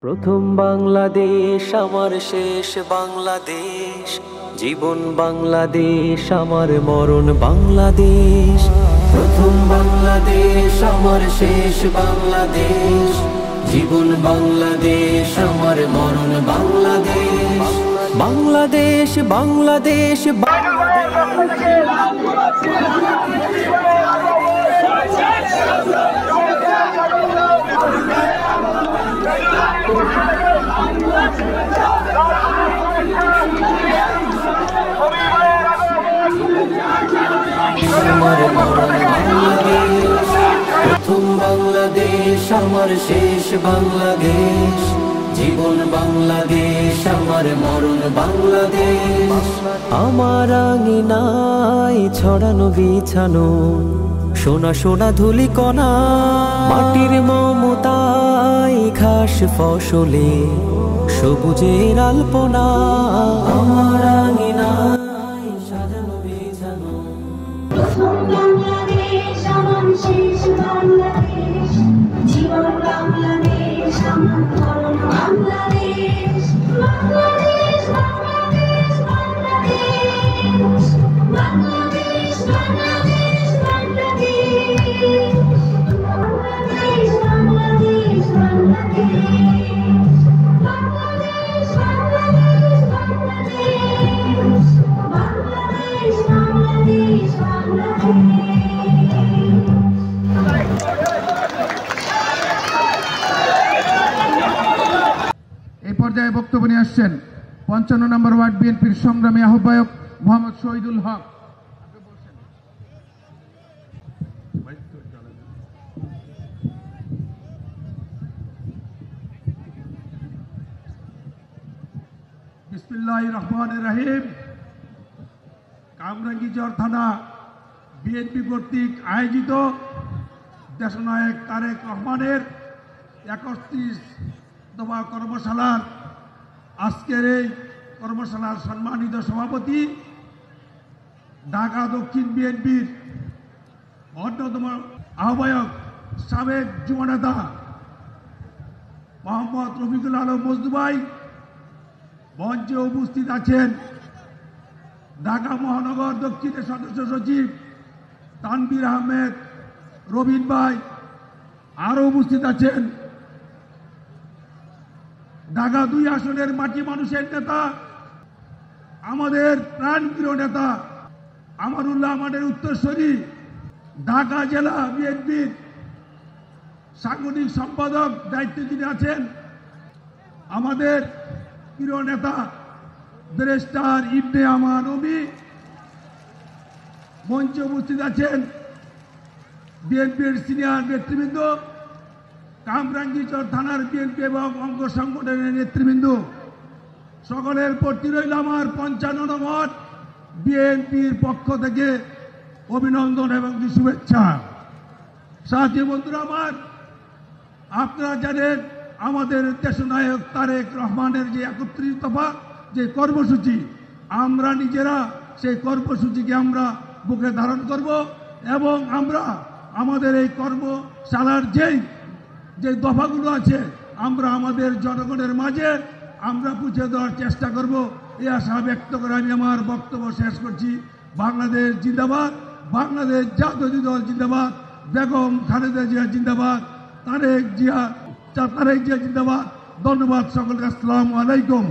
প্রথম বাংলাদেশ আমার শেষ বাংলাদেশ, জীবন বাংলাদেশ আমার মরণ বাংলাদেশ। প্রথম বাংলাদেশ আমার শেষ বাংলাদেশ, জীবন বাংলাদেশ আমার মরণ বাংলাদেশ। বাংলাদেশ বাংলাদেশ প্রথম বাংলাদেশ আমার শেষ বাংলাদেশ, জীবন বাংলাদেশ আমার মরণ বাংলাদেশ। আমার আঙিনায় ছড়ানো বিছানো সোনা সোনা ধুলিকণা, মাটির মমতায় ঘাস ফসলে সবুজের আলপনা। আমার আঙিনায় সাজানো বিছানো প্রথম বাংলাদেশ আমার শেষ বাংলাদেশ, জীবন বাংলাদেশ আমার মরণ বাংলাদেশ। বাংলাদেশ বাংলাদেশ বাংলাদেশ, বাংলাদেশ বাংলাদেশ বাংলাদেশ, বাংলাদেশ বাংলাদেশ বাংলাদেশ, বাংলাদেশ বাংলাদেশ বাংলাদেশ, বাংলাদেশ বাংলাদেশ বাংলাদেশ। এই পর্যায়ে বক্তব্য নিয়ে আসছেন ৫৫ নম্বর ওয়ার্ড বিএনপির সংগ্রামী আহ্বায়ক মোহাম্মদ শহীদুল হক। বিসমিল্লাহির রহমানির রহিম। কামরাঙ্গীরচর থানা বিএনপি কর্তৃক আয়োজিত দেশনায়ক তারেক রহমানের ৩১ দফা কর্মশালার আজকের এই কর্মশালার সম্মানিত সভাপতি, ঢাকা দক্ষিণ বিএনপির অন্যতম আহ্বায়ক, সাবেক যুব নেতা মোহাম্মদ রফিকুল আলম মজনু ভাই, মঞ্চে উপস্থিত আছেন ঢাকা মহানগর দক্ষিণের সদস্য সচিব তানভীর আহমেদ রবিন ভাই, আরও উপস্থিত আছেন ঢাকা ২ আসনের মাটি মানুষের নেতা, আমাদের প্রাণপ্রিয় নেতা আমানুল্লাহ আমাদের উত্তরসূরি, ঢাকা জেলা বিএনপির সাংগঠনিক সম্পাদক দায়িত্বে যিনি আছেন আমাদের প্রিয় নেতা ব্যারিস্টার ইবনে আমান অমি। মঞ্চে উপস্থিত আছেন বিএনপির সিনিয়র নেতৃবৃন্দ, কামরাঙ্গীরচর থানার বিএনপি এবং অঙ্গ সংগঠনের নেতৃবৃন্দ, সকলের প্রতি রইল আমার ৫৫ নম্বর বিএনপির পক্ষ থেকে অভিনন্দন এবং শুভেচ্ছা। সাথী বন্ধুরা আমার, আপনারা জানেন আমাদের দেশনায়ক তারেক রহমানের যে ৩১ দফা যে কর্মসূচি, আমরা নিজেরা সেই কর্মসূচিকে আমরা বুকে ধারণ করব এবং আমরা আমাদের এই কর্মশালার যে দফাগুলো আছে আমরা আমাদের জনগণের মাঝে আমরা পৌঁছে দেওয়ার চেষ্টা করব, এই আশা ব্যক্ত করে আমি আমার বক্তব্য শেষ করছি। বাংলাদেশ জিন্দাবাদ, বাংলাদেশ জাতীয় দল জিন্দাবাদ, বেগম খালেদা জিয়া জিন্দাবাদ, তারেক জিয়া জিন্দাবাদ। ধন্যবাদ সকলকে। আসসালামু আলাইকুম।